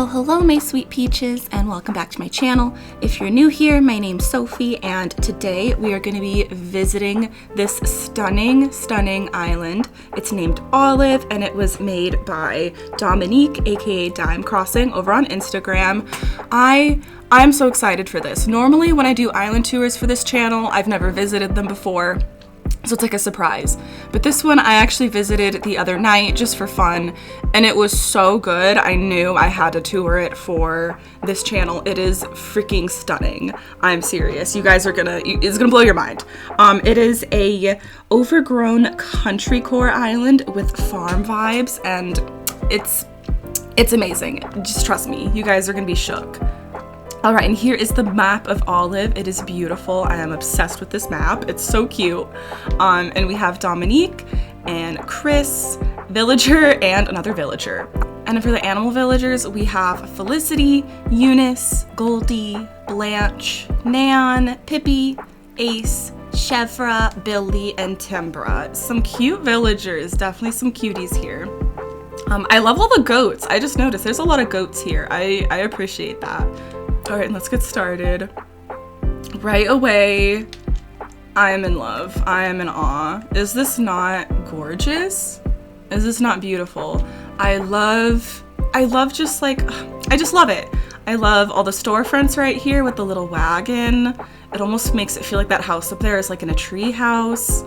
Well, hello my sweet peaches and welcome back to my channel. If you're new here, my name's Sophie and today we are going to be visiting this stunning island. It's named Olive and it was made by Dominique, aka Dime Crossing, over on Instagram. I'm so excited for this. Normally when I do island tours for this channel, I've never visited them before. So it's like a surprise. But this one I actually visited the other night just for fun and it was so good. I knew I had to tour it for this channel. It is freaking stunning. I'm serious. You guys are it's gonna blow your mind. It is a overgrown country core island with farm vibes and it's amazing. Just trust me, you guys are gonna be shook. All right, and here is the map of Olive. It is beautiful. I am obsessed with this map. It's so cute. And we have Dominique and Chris, villager, and another villager. And for the animal villagers, we have Felicity, Eunice, Goldie, Blanche, Nan, Pippi, Ace, Chevra, Billy, and Timbra. Some cute villagers, definitely some cuties here. I love all the goats. I just noticed there's a lot of goats here. I appreciate that. All right, let's get started. Right away, I am in love. I am in awe. Is this not gorgeous? Is this not beautiful? I just love it. I love all the storefronts right here with the little wagon. It almost makes it feel like that house up there is like in a tree house.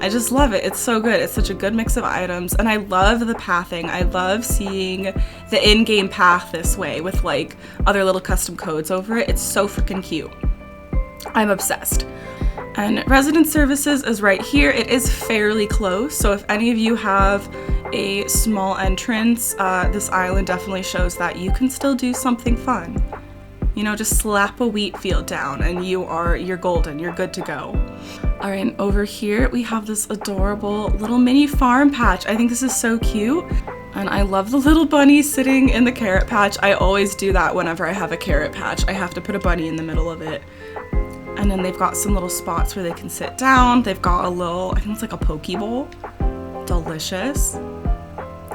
I just love it. It's so good. It's such a good mix of items. And I love the pathing. I love seeing the in-game path this way with like other little custom codes over it. It's so freaking cute. I'm obsessed. And resident services is right here. It is fairly close. So if any of you have a small entrance, this island definitely shows that you can still do something fun. You know, just slap a wheat field down and you're golden. You're good to go. All right, and over here we have this adorable little mini farm patch. I think this is so cute. And I love the little bunny sitting in the carrot patch. I always do that whenever I have a carrot patch. I have to put a bunny in the middle of it. And then they've got some little spots where they can sit down. They've got a little, I think it's like a poke bowl. Delicious.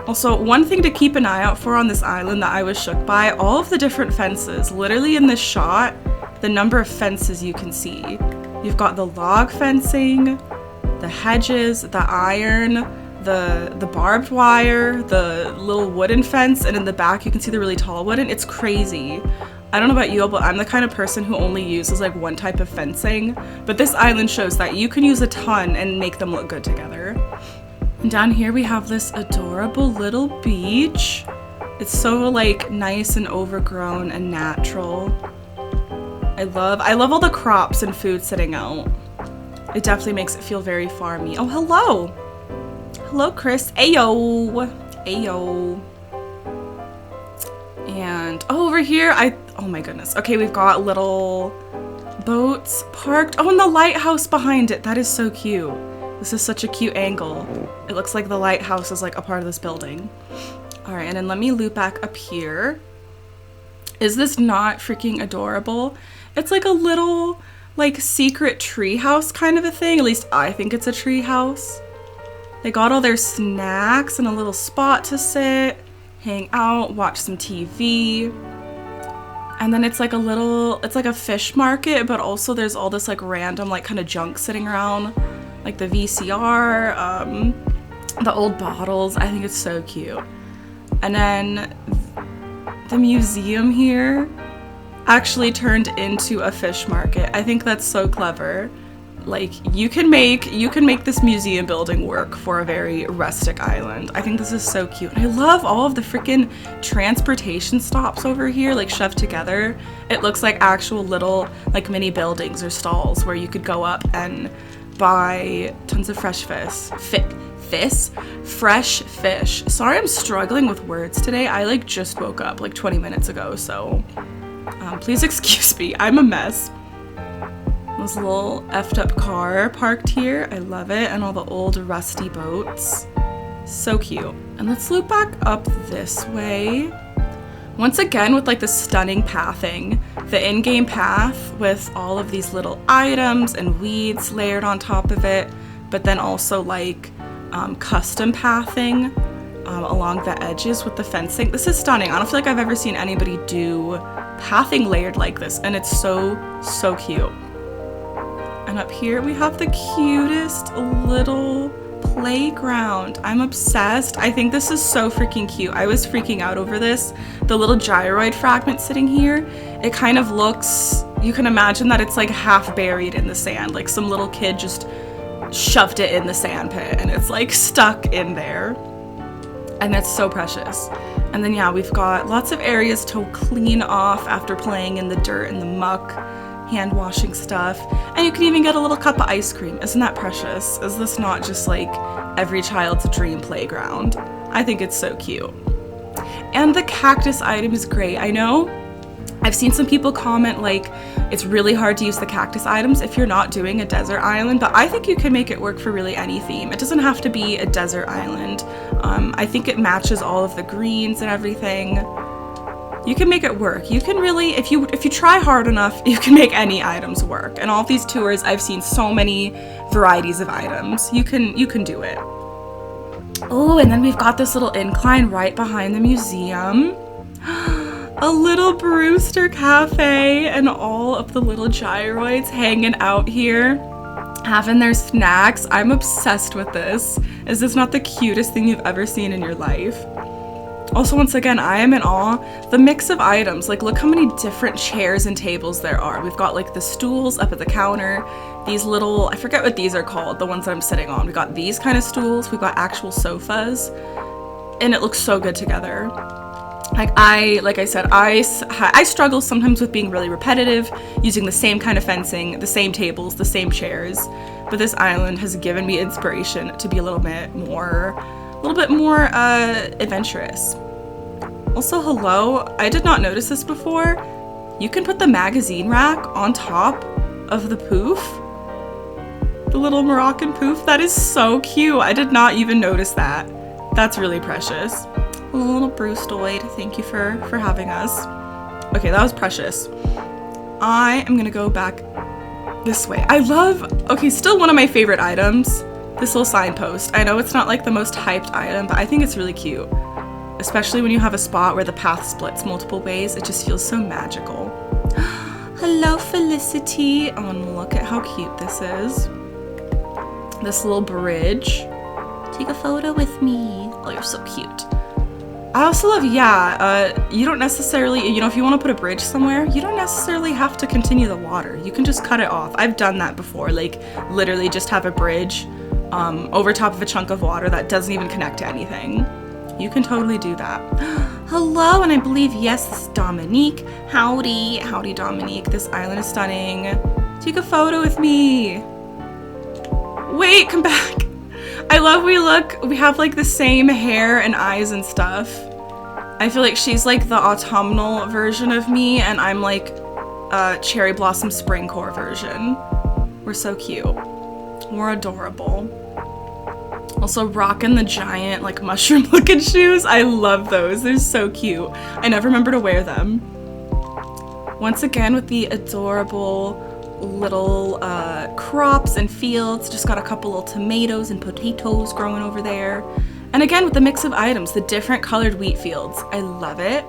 Also, one thing to keep an eye out for on this island that I was shook by, all of the different fences. Literally in this shot, the number of fences you can see. You've got the log fencing, the hedges, the iron, the barbed wire, the little wooden fence, and in the back you can see the really tall wooden. It's crazy. I don't know about you, but I'm the kind of person who only uses like one type of fencing, but this island shows that you can use a ton and make them look good together. And down here we have this adorable little beach. It's so like nice and overgrown and natural. I love all the crops and food sitting out. It definitely makes it feel very farmy. Oh, hello. Hello, Chris. Ayo. Ayo. And over here, oh my goodness. Okay, we've got little boats parked. Oh, and the lighthouse behind it. That is so cute. This is such a cute angle. It looks like the lighthouse is like a part of this building. All right, and then let me loop back up here. Is this not freaking adorable? It's like a little like secret tree house kind of a thing. At least I think it's a tree house. They got all their snacks and a little spot to sit, hang out, watch some TV. And then it's like it's like a fish market, but also there's all this like random like kind of junk sitting around, like the VCR, the old bottles. I think it's so cute. And then the museum here actually turned into a fish market. I think that's so clever. Like you can make this museum building work for a very rustic island. I think this is so cute. I love all of the freaking transportation stops over here, like shoved together. It looks like actual little like mini buildings or stalls where you could go up and buy tons of fresh fish. Fresh fish. Sorry, I'm struggling with words today. I like just woke up like 20 minutes ago, so please excuse me. I'm a mess. This little effed up car parked here. I love it. And all the old rusty boats. So cute. And let's loop back up this way. Once again with like the stunning pathing. The in-game path with all of these little items and weeds layered on top of it. But then also like custom pathing along the edges with the fencing. This is stunning. I don't feel like I've ever seen anybody do pathing layered like this, and it's so cute. And up here we have the cutest little playground. I'm obsessed. I think this is so freaking cute. I was freaking out over this. The little gyroid fragment sitting here, it kind of looks, you can imagine that it's like half buried in the sand, like some little kid just shoved it in the sand pit and it's like stuck in there. And that's so precious. And then yeah, we've got lots of areas to clean off after playing in the dirt and the muck, hand washing stuff, and you can even get a little cup of ice cream. Isn't that precious? Is this not just like every child's dream playground? I think it's so cute. And the cactus item is great. I know I've seen some people comment like it's really hard to use the cactus items if you're not doing a desert island, but I think you can make it work for really any theme. It doesn't have to be a desert island. I think it matches all of the greens and everything. You can make it work. You can really, if you try hard enough, you can make any items work. And all of these tours, I've seen so many varieties of items. You can do it. Oh, and then we've got this little incline right behind the museum. A little Brewster Cafe and all of the little gyroids hanging out here, having their snacks. I'm obsessed with this. Is this not the cutest thing you've ever seen in your life? Also, once again, I am in awe. The mix of items, like look how many different chairs and tables there are. We've got like the stools up at the counter, these little, I forget what these are called, the ones that I'm sitting on. We got these kind of stools, we've got actual sofas, and it looks so good together. Like I said, I struggle sometimes with being really repetitive, using the same kind of fencing, the same tables, the same chairs, but this island has given me inspiration to be a little bit more adventurous. Also, hello, I did not notice this before. You can put the magazine rack on top of the poof. The little Moroccan poof. That is so cute. I did not even notice that. That's really precious. A little Brewstoid, thank you for having us. Okay, that was precious. I am gonna go back this way. Okay, still one of my favorite items, this little signpost. I know it's not like the most hyped item, but I think it's really cute. Especially when you have a spot where the path splits multiple ways, it just feels so magical. Hello, Felicity. Oh, and look at how cute this is. This little bridge. Take a photo with me. Oh, you're so cute. I also love, you don't necessarily, if you want to put a bridge somewhere, you don't necessarily have to continue the water. You can just cut it off. I've done that before, like literally just have a bridge over top of a chunk of water that doesn't even connect to anything. You can totally do that. Hello, and I believe, yes, this is Dominique. Howdy, Dominique. This island is stunning. Take a photo with me. Wait, come back. I love we have like the same hair and eyes and stuff. I feel like she's like the autumnal version of me, and I'm like a cherry blossom springcore version. We're so cute. We're adorable. Also rocking the giant like mushroom looking shoes. I love those. They're so cute. I never remember to wear them. Once again with the adorable little crops and fields. Just got a couple little tomatoes and potatoes growing over there. And again with the mix of items, the different colored wheat fields. I love it.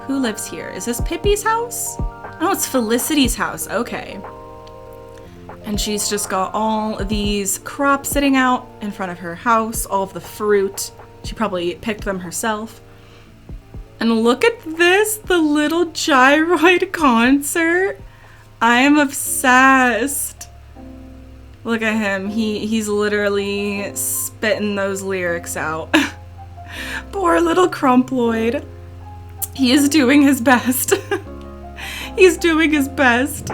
Who lives here? Is this Pippi's house? Oh, it's Felicity's house. Okay. And she's just got all of these crops sitting out in front of her house, all of the fruit. She probably picked them herself. And look at this, the little gyroid concert. I am obsessed. Look at him. He's literally spitting those lyrics out. Poor little Crumploid. He is doing his best. He's doing his best.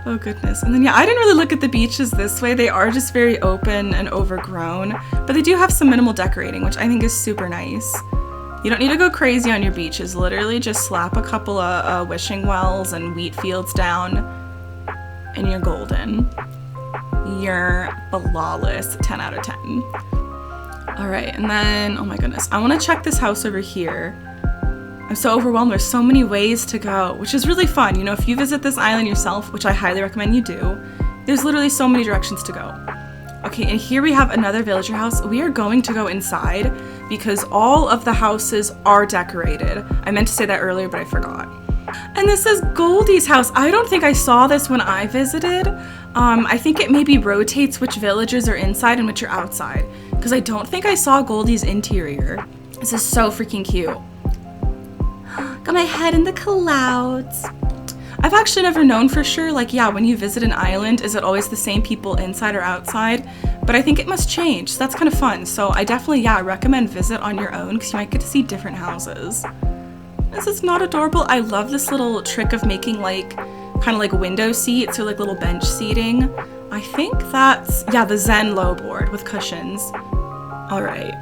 Oh goodness. And then I didn't really look at the beaches this way. They are just very open and overgrown, but they do have some minimal decorating, which I think is super nice. You don't need to go crazy on your beaches. Literally just slap a couple of wishing wells and wheat fields down and you're golden. You're flawless. 10 out of 10. All right, and then, oh my goodness, I want to check this house over here. I'm so overwhelmed. There's so many ways to go, which is really fun. If you visit this island yourself, which I highly recommend you do, there's literally so many directions to go. Okay, and here we have another villager house. We are going to go inside because all of the houses are decorated. I meant to say that earlier, but I forgot. And this is Goldie's house. I don't think I saw this when I visited. I think it maybe rotates which villagers are inside and which are outside, because I don't think I saw Goldie's interior. This is so freaking cute. Got my head in the clouds. I've actually never known for sure, like, yeah, when you visit an island, is it always the same people inside or outside? But I think it must change, so that's kind of fun. So I definitely, yeah, recommend visit on your own, because you might get to see different houses. This is not adorable. I love this little trick of making, like, kind of like window seats or like little bench seating. I think that's, yeah, the Zen low board with cushions. All right.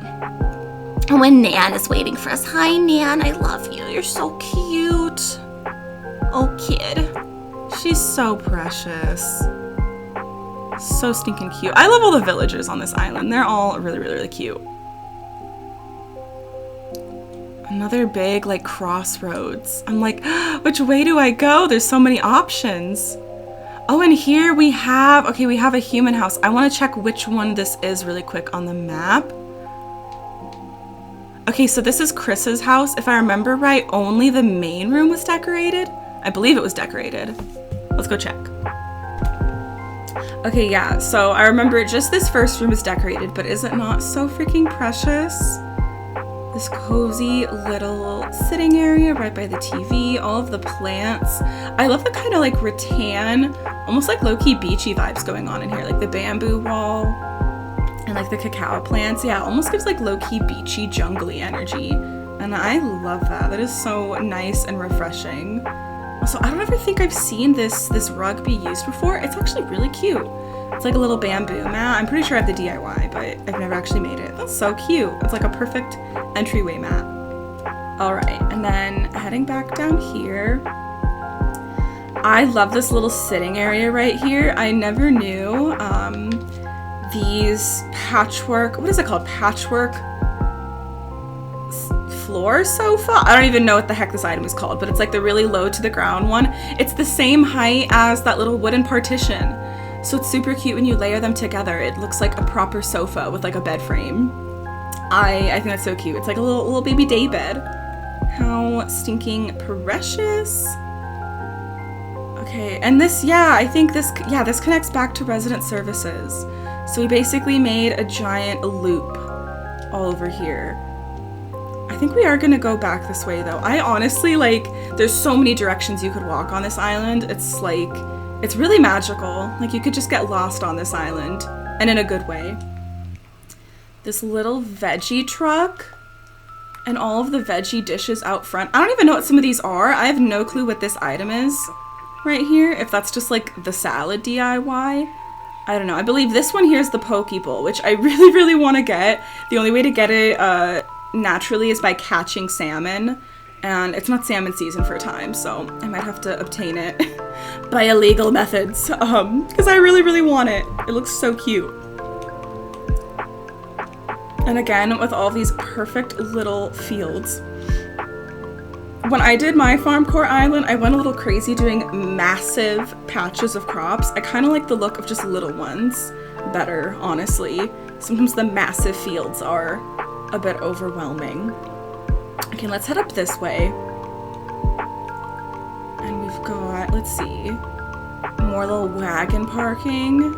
And when Nan is waiting for us. Hi, Nan, I love you. You're so cute. Oh, kid. She's so precious. So stinking cute. I love all the villagers on this island. They're all really, really, really cute. Another big, like, crossroads. I'm like, which way do I go? There's so many options. Oh, and here we have, okay, we have a human house. I want to check which one this is really quick on the map. Okay, so this is Chris's house. If I remember right, only the main room was decorated. I believe it was decorated. Let's go check. Okay, yeah, so I remember just this first room is decorated, but is it not so freaking precious? This cozy little sitting area right by the TV, all of the plants. I love the kind of like rattan, almost like low-key beachy vibes going on in here, like the bamboo wall and like the cacao plants. Yeah, almost gives like low-key beachy, jungly energy. And I love that. That is so nice and refreshing. Also, I don't ever think I've seen this rug be used before. It's actually really cute. It's like a little bamboo mat. I'm pretty sure I have the DIY, but I've never actually made it. That's so cute. It's like a perfect entryway mat. All right, and then heading back down here. I love this little sitting area right here. I never knew these patchwork, what is it called? Patchwork floor sofa? I don't even know what the heck this item is called, but it's like the really low to the ground one. It's the same height as that little wooden partition. So it's super cute when you layer them together. It looks like a proper sofa with like a bed frame. I think that's so cute. It's like a little baby day bed. How stinking precious. Okay, and this, yeah, I think this connects back to resident services. So we basically made a giant loop all over here. I think we are gonna go back this way though. I honestly, like, there's so many directions you could walk on this island. It's like, it's really magical. Like, you could just get lost on this island, and in a good way. This little veggie truck and all of the veggie dishes out front. I don't even know what some of these are. I have no clue what this item is right here. If that's just like the salad DIY. I don't know. I believe this one here is the poke bowl, which I really, really want to get. The only way to get it naturally is by catching salmon. And it's not salmon season for a time, so I might have to obtain it by illegal methods, because I really, really want it. It looks so cute. And again, with all these perfect little fields. When I did my farmcore island, I went a little crazy doing massive patches of crops. I kind of like the look of just little ones better, honestly. Sometimes the massive fields are a bit overwhelming. Okay, let's head up this way. And we've got, let's see, more little wagon parking.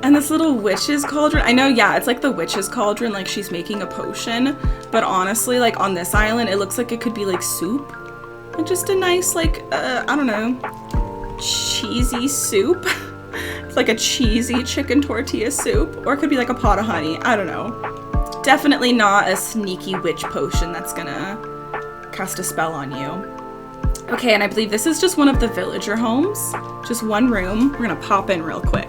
And this little witch's cauldron. I know, yeah, it's like the witch's cauldron, like she's making a potion. But honestly, like on this island, it looks like it could be like soup. And just a nice, like, I don't know, cheesy soup. It's like a cheesy chicken tortilla soup. Or it could be like a pot of honey. I don't know. Definitely not a sneaky witch potion that's gonna cast a spell on you. Okay, and I believe this is just one of the villager homes. Just one room. We're gonna pop in real quick.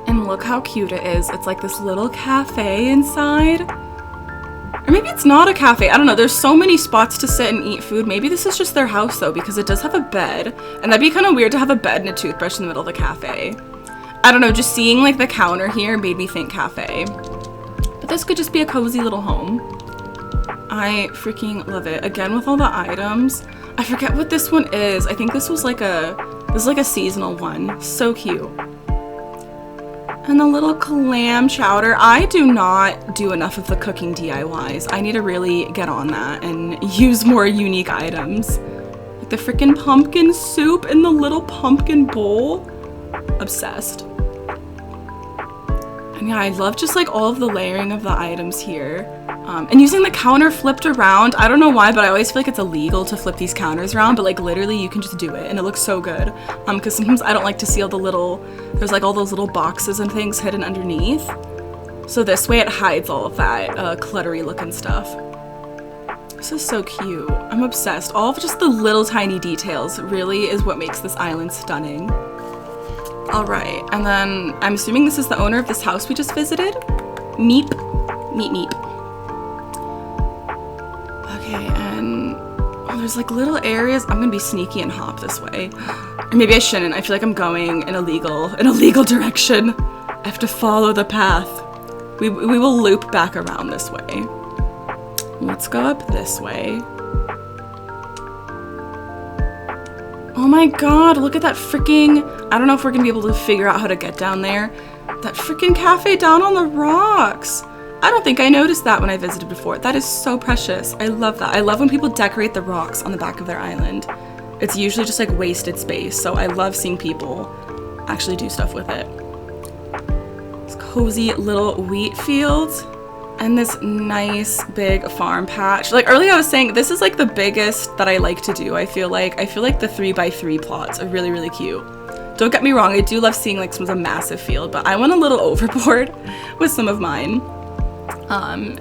And look how cute it is. It's like this little cafe inside. Or maybe it's not a cafe. I don't know. There's so many spots to sit and eat food. Maybe this is just their house though, because it does have a bed. And that'd be kind of weird to have a bed and a toothbrush in the middle of the cafe. I don't know, just seeing like the counter here made me think cafe. But this could just be a cozy little home. I freaking love it. Again, with all the items. I forget what this one is. I think this was like a seasonal one. So cute. And the little clam chowder. I do not do enough of the cooking DIYs. I need to really get on that and use more unique items. Like the freaking pumpkin soup in the little pumpkin bowl. Obsessed. And yeah, I love just like all of the layering of the items here. And using the counter flipped around. I don't know why, but I always feel like it's illegal to flip these counters around, but like literally you can just do it and it looks so good. Because sometimes I don't like to see all the little, there's like all those little boxes and things hidden underneath. So this way it hides all of that cluttery looking stuff. This is so cute. I'm obsessed. All of just the little tiny details really is what makes this island stunning. All right, and then I'm assuming this is the owner of this house we just visited. Meep, meep, meep. Okay, and oh, there's like little areas. I'm gonna be sneaky and hop this way. Or maybe I shouldn't. I feel like I'm going in a legal direction. I have to follow the path. We will loop back around this way. Let's go up this way. Oh my god, look at that freaking, I don't know if we're gonna be able to figure out how to get down there. That freaking cafe down on the rocks. I don't think I noticed that when I visited before. That is so precious. I love that. I love when people decorate the rocks on the back of their island. It's usually just like wasted space, so I love seeing people actually do stuff with it. This cozy little wheat field. And this nice big farm patch. Like earlier I was saying, this is like the biggest that I like to do. I feel like the 3x3 plots are really, really cute. Don't get me wrong, I do love seeing like some of the massive field, but I went a little overboard with some of mine.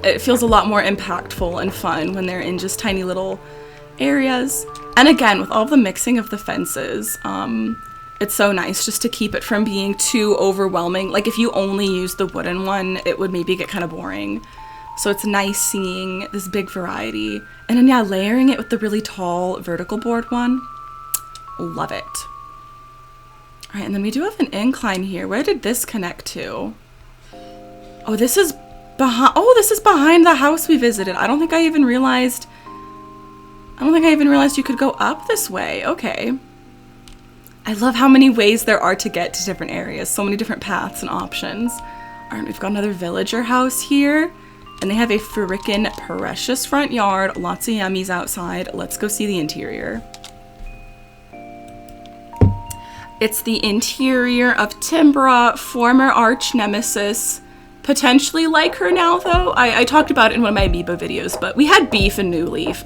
It feels a lot more impactful and fun when they're in just tiny little areas. And again, with all the mixing of the fences, it's so nice just to keep it from being too overwhelming. Like if you only use the wooden one, it would maybe get kind of boring. So it's nice seeing this big variety. And then yeah, layering it with the really tall vertical board one. Love it. All right, and then we do have an incline here. Where did this connect to? Oh, this is behind the house we visited. I don't think I even realized you could go up this way. Okay. I love how many ways there are to get to different areas. So many different paths and options. All right, we've got another villager house here. And they have a frickin' precious front yard. Lots of yummies outside. Let's go see the interior. It's the interior of Timbra, former arch nemesis. Potentially like her now, though. I talked about it in one of my Amiibo videos, but we had beef in New Leaf.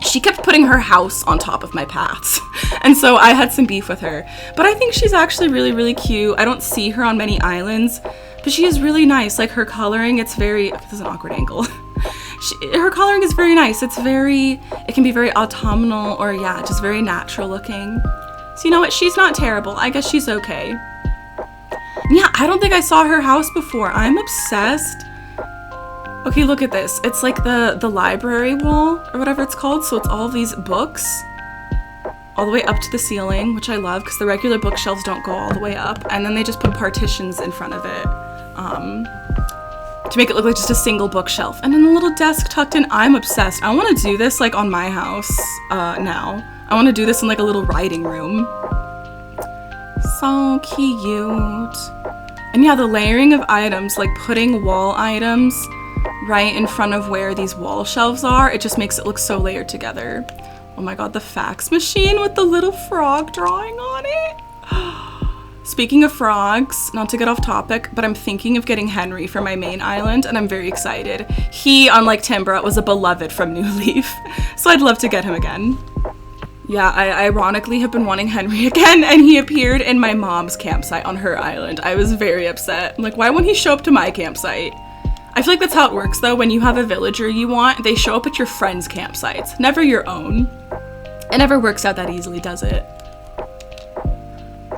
She kept putting her house on top of my paths. And so I had some beef with her. But I think she's actually really, really cute. I don't see her on many islands, but she is really nice. Like her coloring, it's very, this is an awkward angle. Her coloring is very nice. It can be very autumnal or yeah, just very natural looking. So you know what? She's not terrible. I guess she's okay. Yeah, I don't think I saw her house before. I'm obsessed. Okay, look at this. It's like the library wall or whatever it's called. So it's all these books all the way up to the ceiling, which I love because the regular bookshelves don't go all the way up. And then they just put partitions in front of it to make it look like just a single bookshelf. And then the little desk tucked in. I'm obsessed. I want to do this like on my house now. I want to do this in like a little writing room. So cute. And yeah, the layering of items, like putting wall items right in front of where these wall shelves are, it just makes it look so layered together. Oh my god, the fax machine with the little frog drawing on it. Speaking of frogs, not to get off topic, but I'm thinking of getting Henry for my main island, and I'm very excited. He, unlike Timbra, was a beloved from New Leaf, so I'd love to get him again. Yeah, I ironically have been wanting Henry again, and he appeared in my mom's campsite on her island. I was very upset. I'm like, why won't he show up to my campsite? I feel like that's how it works, though. When you have a villager you want, they show up at your friends' campsites, never your own. It never works out that easily, does it?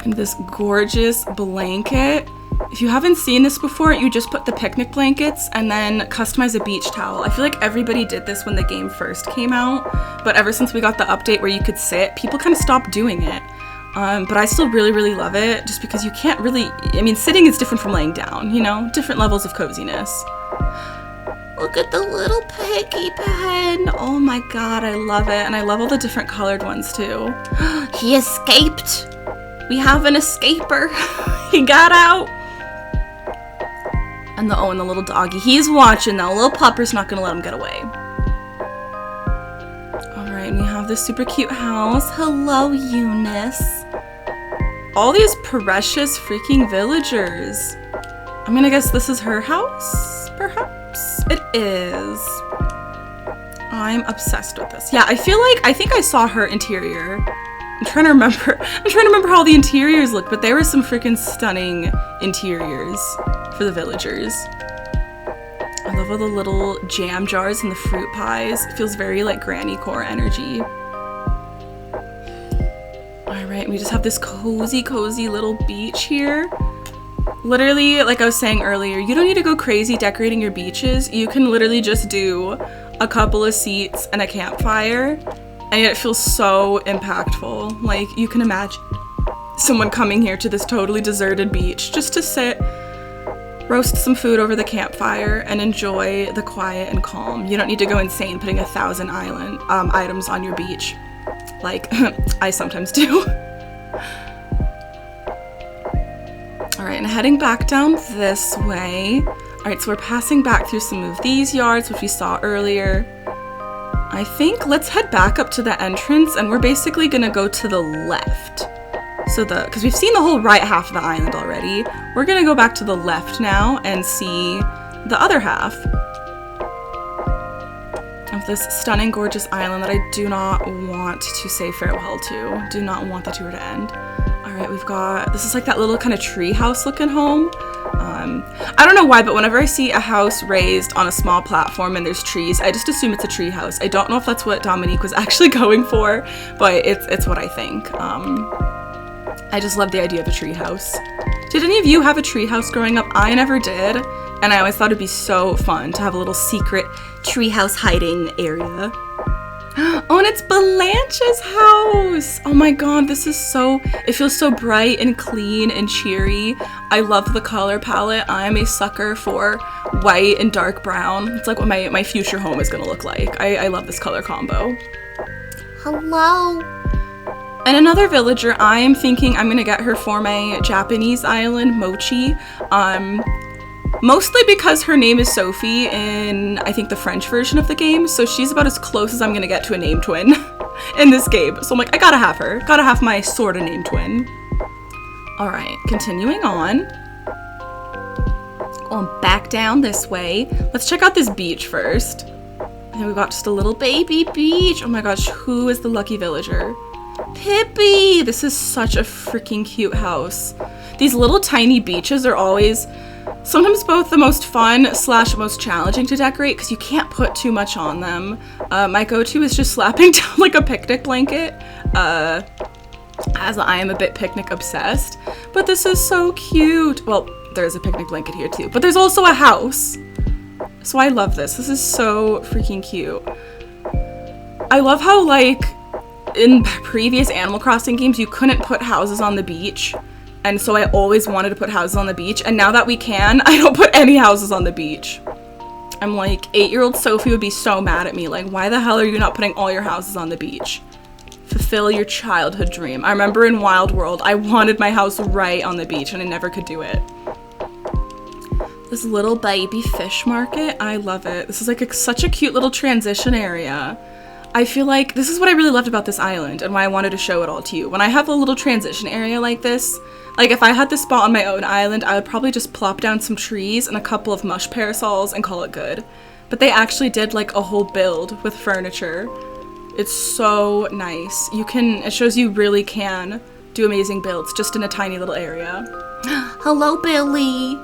And this gorgeous blanket. If you haven't seen this before, you just put the picnic blankets and then customize a beach towel. I feel like everybody did this when the game first came out, but ever since we got the update where you could sit, people kind of stopped doing it. But I still really, really love it just because you can't really, I mean, sitting is different from laying down, you know, different levels of coziness. Look at the little piggy pen. Oh my god, I love it. And I love all the different colored ones too. He escaped. We have an escaper. He got out. And the little doggy, he's watching now. Little pupper's not gonna let him get away. All right, and we have this super cute house. Hello, Eunice. All these precious freaking villagers. I'm gonna guess this is her house, perhaps? It is. I'm obsessed with this. Yeah, I think I saw her interior. I'm trying to remember how the interiors look, but there were some freaking stunning interiors for the villagers. I love all the little jam jars and the fruit pies. It feels very like granny core energy. All right, we just have this cozy little beach here. Literally, like I was saying earlier, you don't need to go crazy decorating your beaches. You can literally just do a couple of seats and a campfire, and yet it feels so impactful. Like, you can imagine someone coming here to this totally deserted beach just to sit, roast some food over the campfire, and enjoy the quiet and calm. You don't need to go insane putting 1,000 items on your beach, like I sometimes do. All right, and heading back down this way. All right, so we're passing back through some of these yards, which we saw earlier. I think let's head back up to the entrance, and we're basically gonna go to the left. So because we've seen the whole right half of the island already, we're gonna go back to the left now and see the other half of this stunning, gorgeous island that I do not want to say farewell to. Do not want the tour to end. All right, we've got, this is like that little kind of tree house looking home. I don't know why, but whenever I see a house raised on a small platform and there's trees, I just assume it's a tree house. I don't know if that's what Dominique was actually going for, but it's what I think. I just love the idea of a tree house. Did any of you have a tree house growing up? I never did, and I always thought it'd be so fun to have a little secret tree house hiding area. Oh, and it's Blanche's house. Oh my god, this is it feels so bright and clean and cheery. I love the color palette. I am a sucker for white and dark brown. It's like what my future home is gonna look like. I love this color combo. Hello. And another villager, I am thinking I'm gonna get her for my Japanese island, Mochi. Mostly because her name is Sophie in, I think, the French version of the game, so she's about as close as I'm gonna get to a name twin in this game. So I'm like, I gotta have her. Gotta have my sort of name twin. All right, continuing on. Going back down this way. Let's check out this beach first. And then we've got just a little baby beach. Oh my gosh, who is the lucky villager? Pippi! This is such a freaking cute house. These little tiny beaches are always sometimes both the most fun / most challenging to decorate because you can't put too much on them. My go-to is just slapping down like a picnic blanket, as I am a bit picnic obsessed. But this is so cute. Well, there's a picnic blanket here too, but there's also a house. So I love this. This is so freaking cute. I love how, like, in previous Animal Crossing games, you couldn't put houses on the beach. And so I always wanted to put houses on the beach. And now that we can, I don't put any houses on the beach. I'm like, 8-year-old Sophie would be so mad at me. Like, why the hell are you not putting all your houses on the beach? Fulfill your childhood dream. I remember in Wild World, I wanted my house right on the beach and I never could do it. This little baby fish market, I love it. This is like such a cute little transition area. I feel like this is what I really loved about this island and why I wanted to show it all to you. When I have a little transition area like this, like if I had this spot on my own island, I would probably just plop down some trees and a couple of mush parasols and call it good. But they actually did like a whole build with furniture. It's so nice. It shows you really can do amazing builds just in a tiny little area. Hello, Billy.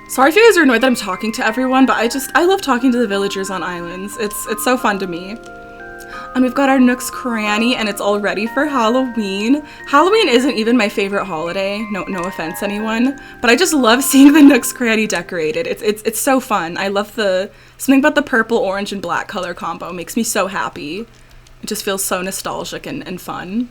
Sorry if you guys are annoyed that I'm talking to everyone, but I love talking to the villagers on islands. It's so fun to me. And we've got our Nook's Cranny, and it's all ready for Halloween. Halloween isn't even my favorite holiday. No offense, anyone. But I just love seeing the Nook's Cranny decorated. It's so fun. I love something about the purple, orange, and black color combo makes me so happy. It just feels so nostalgic and fun.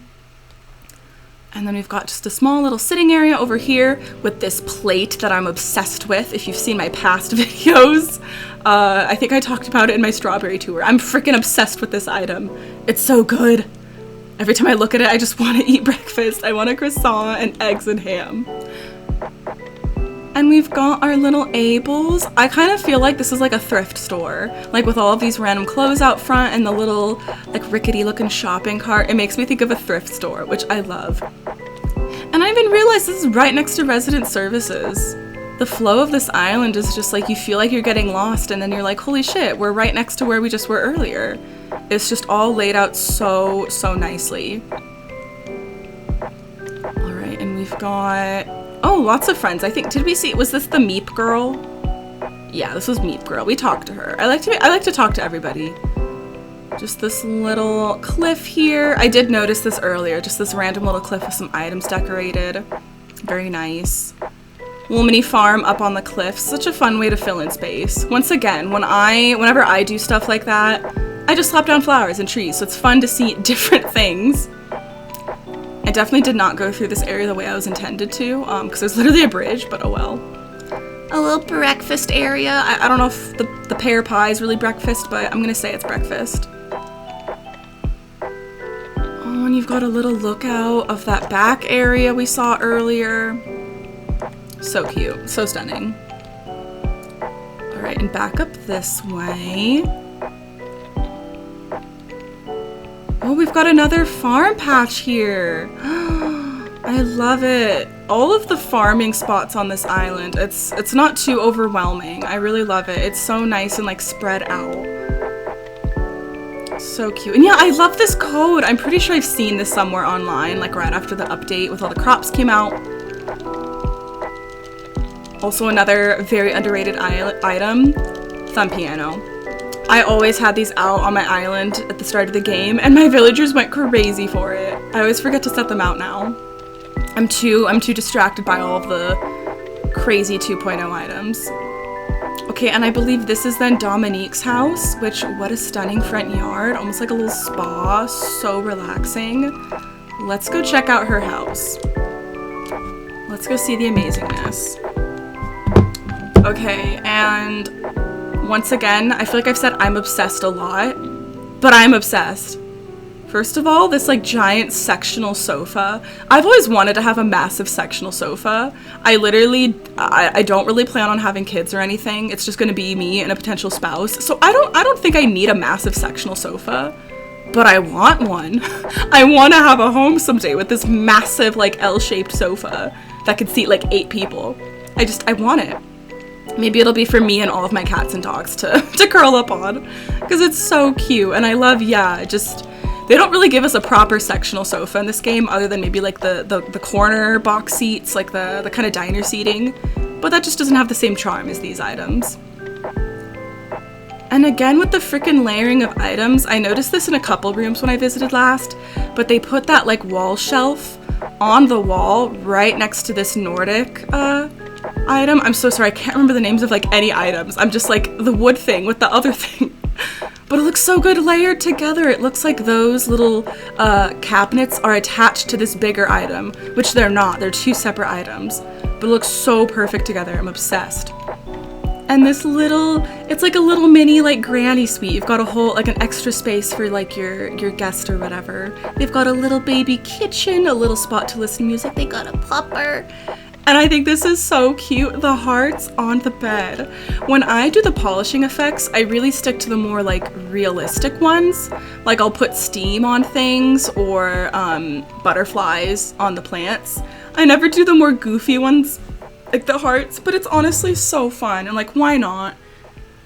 And then we've got just a small little sitting area over here with this plate that I'm obsessed with. If you've seen my past videos, I think I talked about it in my strawberry tour. I'm freaking obsessed with this item. It's so good. Every time I look at it, I just want to eat breakfast. I want a croissant and eggs and ham. And we've got our little Abels. I kind of feel like this is like a thrift store. Like with all of these random clothes out front and the little like rickety looking shopping cart. It makes me think of a thrift store, which I love. And I even realized this is right next to resident services. The flow of this island is just like, you feel like you're getting lost and then you're like, holy shit, we're right next to where we just were earlier. It's just all laid out so nicely. All right, and we've got, oh, lots of friends. I think, did we see, was this the Meep girl? Yeah, this was Meep girl. We talked to her. I like to talk to everybody. Just this little cliff here. I did notice this earlier, just this random little cliff with some items decorated. Very nice. Little mini farm up on the cliff. Such a fun way to fill in space. Once again, whenever I do stuff like that, I just slap down flowers and trees, so it's fun to see different things. I definitely did not go through this area the way I was intended to, because there's literally a bridge, but oh well. A little breakfast area. I don't know if the pear pie is really breakfast, but I'm gonna say it's breakfast. Oh, and you've got a little lookout of that back area we saw earlier. So cute, so stunning. All right, and back up this way. Oh, we've got another farm patch here. I love it. All of the farming spots on this island, it's not too overwhelming. I really love it. It's so nice and like spread out. So cute. And yeah, I love this code. I'm pretty sure I've seen this somewhere online, like right after the update with all the crops came out. Also another very underrated item, thumb piano. I always had these out on my island at the start of the game, and my villagers went crazy for it. I always forget to set them out now. I'm too distracted by all of the crazy 2.0 items. Okay, and I believe this is then Dominique's house, which, what a stunning front yard. Almost like a little spa, so relaxing. Let's go check out her house. Let's go see the amazingness. Okay, and once again, I feel like I've said I'm obsessed a lot, but I'm obsessed. First of all, this like giant sectional sofa. I've always wanted to have a massive sectional sofa. I don't really plan on having kids or anything. It's just gonna be me and a potential spouse. So I don't think I need a massive sectional sofa, but I want one. I wanna have a home someday with this massive like L-shaped sofa that could seat like 8 people. I want it. Maybe it'll be for me and all of my cats and dogs to curl up on, because it's so cute. And I love, yeah, they don't really give us a proper sectional sofa in this game, other than maybe like the corner box seats, like the kind of diner seating, but that just doesn't have the same charm as these items. And again, with the freaking layering of items, I noticed this in a couple rooms when I visited last, but they put that like wall shelf on the wall right next to this Nordic item. I'm so sorry, I can't remember the names of like any items. I'm just like the wood thing with the other thing. But it looks so good layered together. It looks like those little cabinets are attached to this bigger item, which they're not. They're 2 separate items. But it looks so perfect together. I'm obsessed. And this little, it's like a little mini like granny suite. You've got a whole, like an extra space for like your guest or whatever. They've got a little baby kitchen, a little spot to listen to music. They got a pupper. And I think this is so cute, the hearts on the bed. When I do the polishing effects, I really stick to the more like realistic ones. Like I'll put steam on things or butterflies on the plants. I never do the more goofy ones, like the hearts, but it's honestly so fun. And like, why not?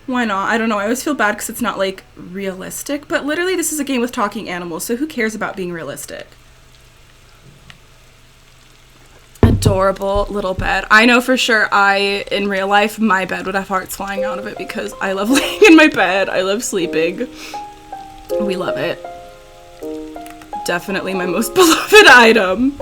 Why not? I don't know, I always feel bad because it's not like realistic, but literally this is a game with talking animals, so who cares about being realistic? Adorable little bed. I know for sure in real life, my bed would have hearts flying out of it because I love laying in my bed. I love sleeping. We love it. Definitely my most beloved item.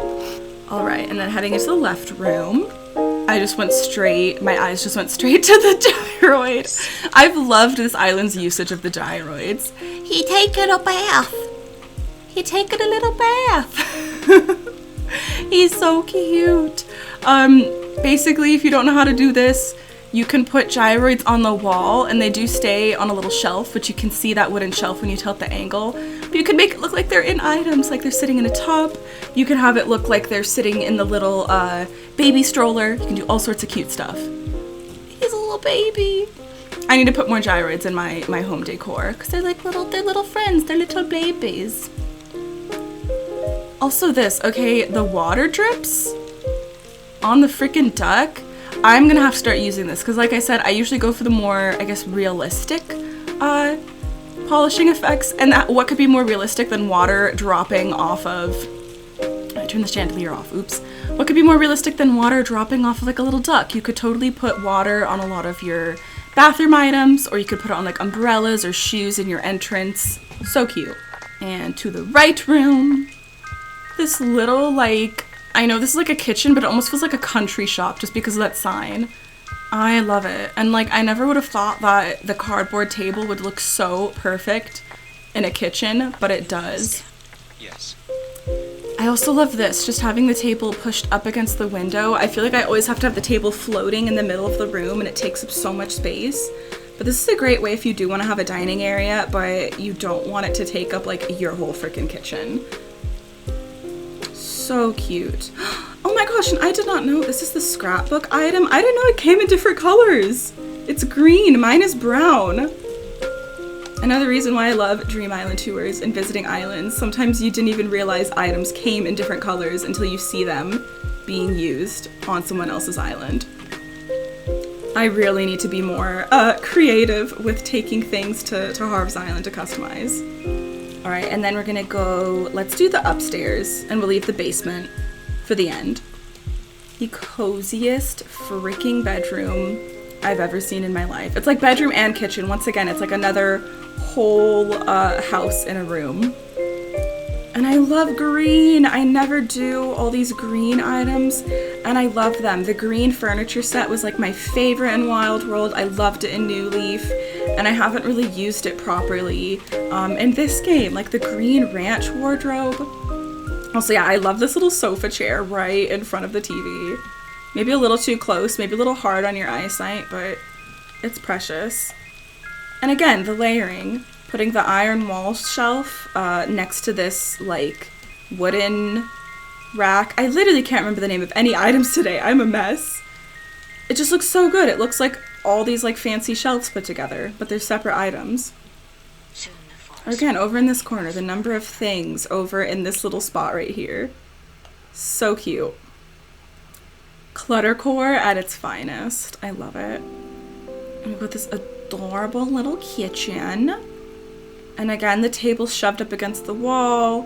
All right, and then heading into the left room, my eyes just went straight to the gyroid. I've loved this island's usage of the gyroids. He taken a bath. He taken a little bath. He's so cute. Basically, if you don't know how to do this, You can put gyroids on the wall, and they do stay on a little shelf, which you can see that wooden shelf when you tilt the angle. But you can make it look like they're in items, like they're sitting in a tub. You can have it look like they're sitting in the little baby stroller. You can do all sorts of cute stuff. He's a little baby. I need to put more gyroids in my home decor, because they're like little friends. They're little babies. Also this, okay, the water drips on the freaking duck. I'm gonna have to start using this because, like I said, I usually go for the more, I guess, realistic polishing effects. And what could be more realistic than water dropping off of... I turned the chandelier off, oops. What could be more realistic than water dropping off of like a little duck? You could totally put water on a lot of your bathroom items, or you could put it on like umbrellas or shoes in your entrance. So cute. And to the right room, this little like... I know this is like a kitchen, but it almost feels like a country shop just because of that sign. I love it. And like, I never would have thought that the cardboard table would look so perfect in a kitchen, but it does. Yes. I also love this, just having the table pushed up against the window. I feel like I always have to have the table floating in the middle of the room, and it takes up so much space. But this is a great way if you do want to have a dining area, but you don't want it to take up like your whole freaking kitchen. So cute. Oh my gosh, and I did not know this is the scrapbook item. I didn't know it came in different colors. It's green, mine is brown. Another reason why I love Dream Island tours and visiting islands. Sometimes you didn't even realize items came in different colors until you see them being used on someone else's island. I really need to be more creative with taking things to Harv's Island to customize. All right, and then we're gonna go, let's do the upstairs, and we'll leave the basement for the end. The coziest freaking bedroom I've ever seen in my life. It's like bedroom and kitchen. Once again, it's like another whole house in a room. And I love green. I never do all these green items, and I love them. The green furniture set was like my favorite in Wild World. I loved it in New Leaf, and I haven't really used it properly in this game, like the green ranch wardrobe. Also, yeah, I love this little sofa chair right in front of the TV. Maybe a little too close, maybe a little hard on your eyesight, but it's precious. And again, the layering. Putting the iron wall shelf next to this, like, wooden rack. I literally can't remember the name of any items today. I'm a mess. It just looks so good. It looks like all these, like, fancy shelves put together, but they're separate items. Again, over in this corner, the number of things over in this little spot right here. So cute. Cluttercore at its finest. I love it. And we've got this adorable little kitchen. And again, the table's shoved up against the wall.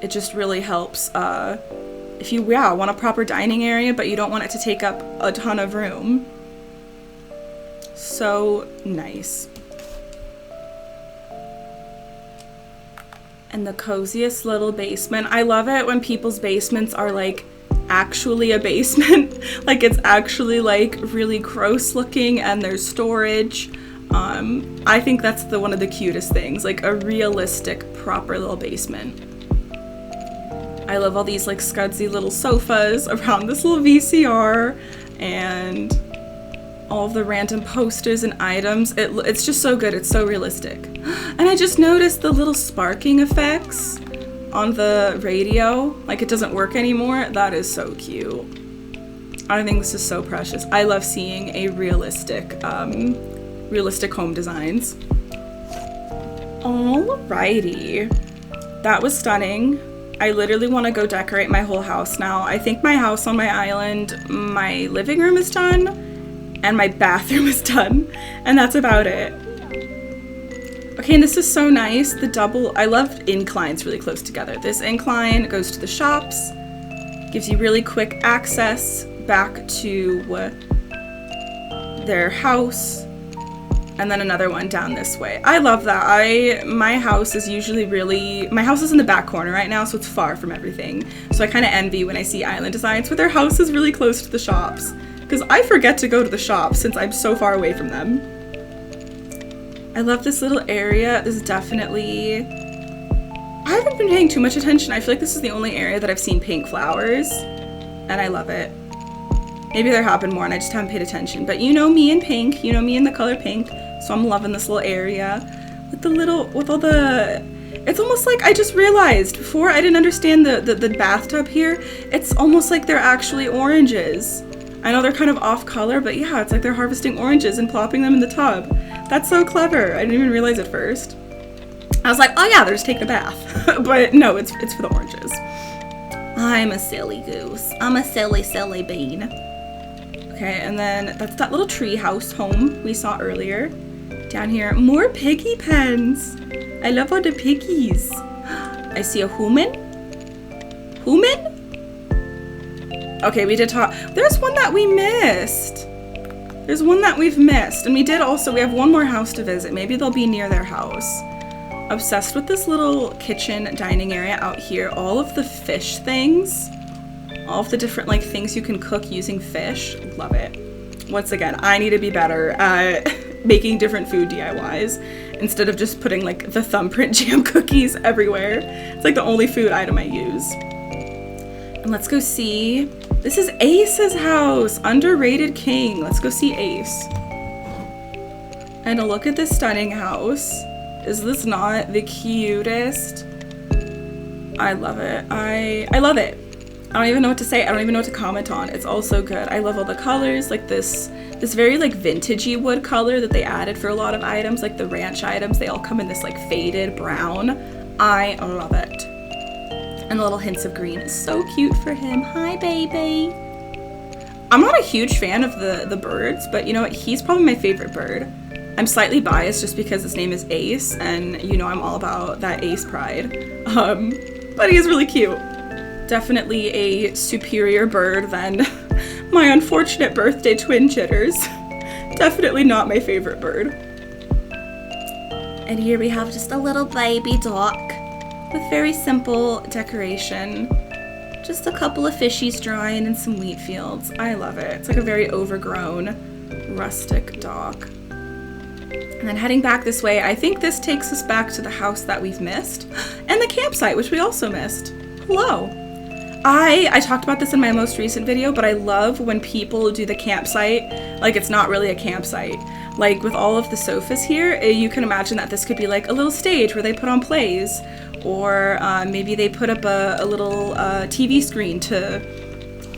It just really helps if you want a proper dining area, but you don't want it to take up a ton of room. So nice. And the coziest little basement. I love it when people's basements are like actually a basement. Like it's actually like really gross looking and there's storage. I think that's one of the cutest things, like a realistic, proper little basement. I love all these like scudsy little sofas around this little VCR and all of the random posters and items. It's just so good. It's so realistic. And I just noticed the little sparking effects on the radio. Like it doesn't work anymore. That is so cute. I think this is so precious. I love seeing a realistic home designs. Alrighty. That was stunning. I literally want to go decorate my whole house now. I think my house on my island, my living room is done, and my bathroom is done, and that's about it. Okay, and this is so nice. I love inclines really close together. This incline goes to the shops, gives you really quick access back to their house, and then another one down this way. I love that. My house is in the back corner right now, so it's far from everything. So I kind of envy when I see island designs where their house is really close to the shops, because I forget to go to the shops since I'm so far away from them. I love this little area. This is definitely... I haven't been paying too much attention. I feel like this is the only area that I've seen pink flowers, and I love it. Maybe there have been more and I just haven't paid attention. But you know me in pink. You know me in the color pink. So I'm loving this little area. With all the... It's almost like I just realized. Before I didn't understand the bathtub here. It's almost like they're actually oranges. I know they're kind of off color, but yeah, it's like they're harvesting oranges and plopping them in the tub. That's so clever. I didn't even realize it first. I was like, oh yeah, they're just taking a bath. But no, it's for the oranges. I'm a silly goose. I'm a silly, silly bean. Okay, and then that's that little tree house home we saw earlier. Down here, more piggy pens. I love all the piggies. I see a human. Human? Okay, we did talk. There's one that we missed. There's one that we've missed. And we have one more house to visit. Maybe they'll be near their house. Obsessed with this little kitchen dining area out here. All of the fish things. All of the different like things you can cook using fish. Love it. Once again, I need to be better at making different food DIYs instead of just putting like the thumbprint jam cookies everywhere. It's like the only food item I use. And let's go see. This is Ace's house. Underrated king. Let's go see Ace. And a look at this stunning house. Is this not the cutest? I love it. I love it. I don't even know what to say. I don't even know what to comment on. It's all so good. I love all the colors, like this very like vintagey wood color that they added for a lot of items, like the ranch items. They all come in this like faded brown. I love it. And the little hints of green is so cute for him. Hi, baby. I'm not a huge fan of the birds, but you know what? He's probably my favorite bird. I'm slightly biased just because his name is Ace, and you know I'm all about that Ace pride. But he is really cute. Definitely a superior bird than my unfortunate birthday twin chitters. Definitely not my favorite bird. And here we have just a little baby duck with very simple decoration. Just a couple of fishies drying in some wheat fields. I love it. It's like a very overgrown, rustic dock. And then heading back this way, I think this takes us back to the house that we've missed. And the campsite, which we also missed. Hello. I talked about this in my most recent video, but I love when people do the campsite like it's not really a campsite. Like with all of the sofas here, you can imagine that this could be like a little stage where they put on plays, or maybe they put up a little TV screen to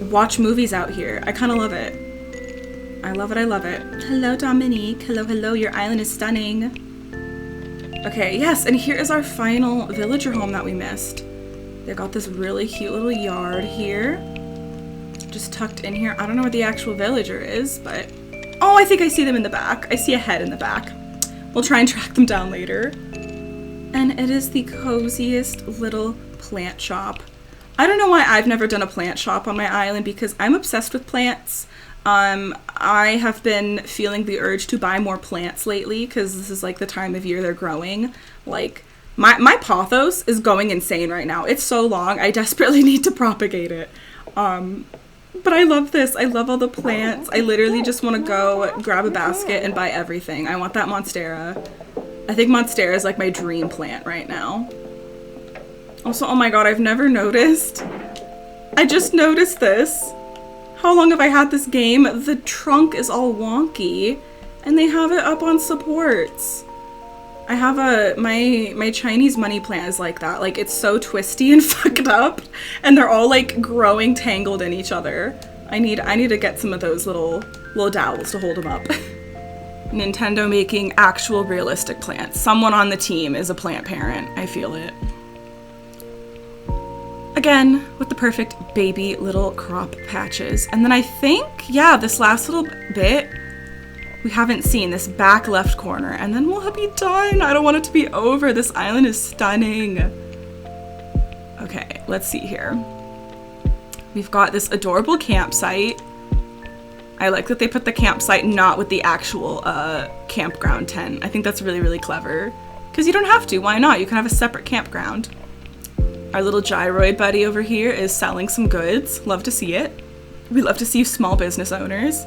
watch movies out here. I kind of love it. I love it, I love it. Hello, Dominique. Hello, hello, your island is stunning. Okay, yes, and here is our final villager home that we missed. They got this really cute little yard here. Just tucked in here. I don't know where the actual villager is, but... Oh, I think I see them in the back. I see a head in the back. We'll try and track them down later. And it is the coziest little plant shop. I don't know why I've never done a plant shop on my island, because I'm obsessed with plants. I have been feeling the urge to buy more plants lately, because this is like the time of year they're growing. Like... My pothos is going insane right now. It's so long. I desperately need to propagate it. But I love this. I love all the plants. I literally just want to go grab a basket and buy everything. I want that Monstera. I think Monstera is like my dream plant right now. Also, oh my god, I've never noticed. I just noticed this. How long have I had this game? The trunk is all wonky and they have it up on supports. I have my Chinese money plant is like that. Like, it's so twisty and fucked up, and they're all like growing tangled in each other. I need to get some of those little dowels to hold them up. Nintendo making actual realistic plants. Someone on the team is a plant parent. I feel it. Again, with the perfect baby little crop patches. And then I think, yeah, this last little bit we haven't seen, this back left corner, and then we'll be done. I don't want it to be over. This island is stunning. Okay, let's see here. We've got this adorable campsite. I like that they put the campsite not with the actual campground tent. I think that's really, really clever. Because you don't have to. Why not? You can have a separate campground. Our little gyroid buddy over here is selling some goods. Love to see it. We love to see small business owners.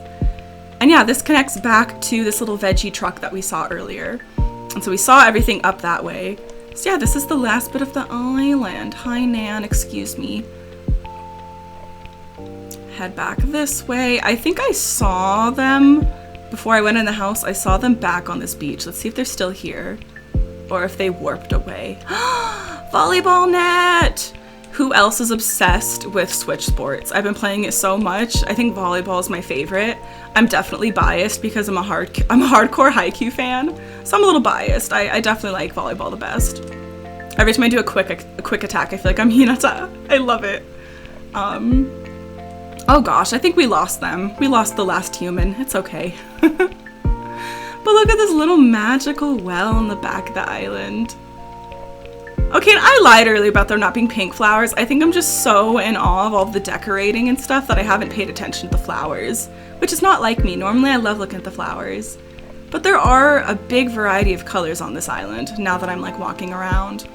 And yeah, this connects back to this little veggie truck that we saw earlier. And so we saw everything up that way. So yeah, this is the last bit of the island. Hi, Nan, excuse me. head back this way. I think I saw them before I went in the house. I saw them back on this beach. Let's see if they're still here or if they warped away. Volleyball net! Who else is obsessed with Switch sports? I've been playing it so much. I think volleyball is my favorite. I'm definitely biased because I'm a hardcore Haikyuu fan, so I'm a little biased. I definitely like volleyball the best. Every time I do a quick attack, I feel like I'm Hinata. I love it. Oh gosh, I think we lost them. We lost the last human. It's okay. But look at this little magical well in the back of the island. Okay, and I lied earlier about there not being pink flowers. I think I'm just so in awe of all of the decorating and stuff that I haven't paid attention to the flowers, which is not like me. Normally I love looking at the flowers. But there are a big variety of colors on this island now that I'm like walking around.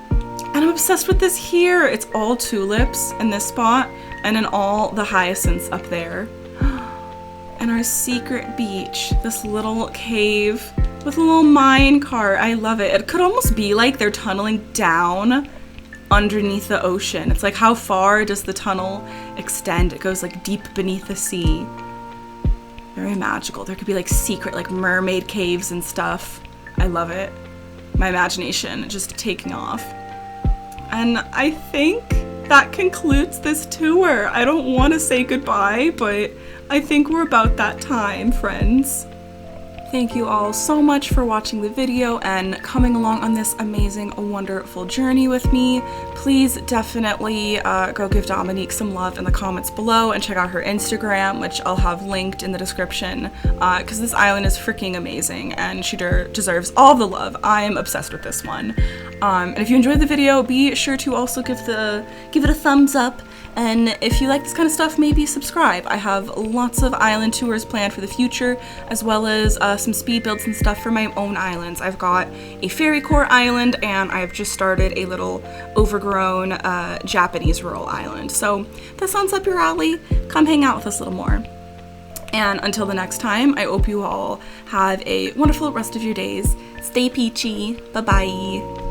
And I'm obsessed with this here. It's all tulips in this spot and then all the hyacinths up there. And our secret beach, this little cave with a little mine cart. I love it. It could almost be like they're tunneling down underneath the ocean. It's like, how far does the tunnel extend? It goes like deep beneath the sea. Very magical. There could be like secret like mermaid caves and stuff. I love it. My imagination just taking off. And I think that concludes this tour. I don't want to say goodbye, but I think we're about that time, friends. Thank you all so much for watching the video and coming along on this amazing, wonderful journey with me. Please definitely go give Dominique some love in the comments below and check out her Instagram, which I'll have linked in the description, because this island is freaking amazing and she deserves all the love. I am obsessed with this one. And if you enjoyed the video, be sure to also give it a thumbs up. And if you like this kind of stuff, maybe subscribe. I have lots of island tours planned for the future, as well as some speed builds and stuff for my own islands. I've got a fairy core island, and I've just started a little overgrown Japanese rural island. So if that sounds up your alley, come hang out with us a little more. And until the next time, I hope you all have a wonderful rest of your days. Stay peachy. Bye-bye.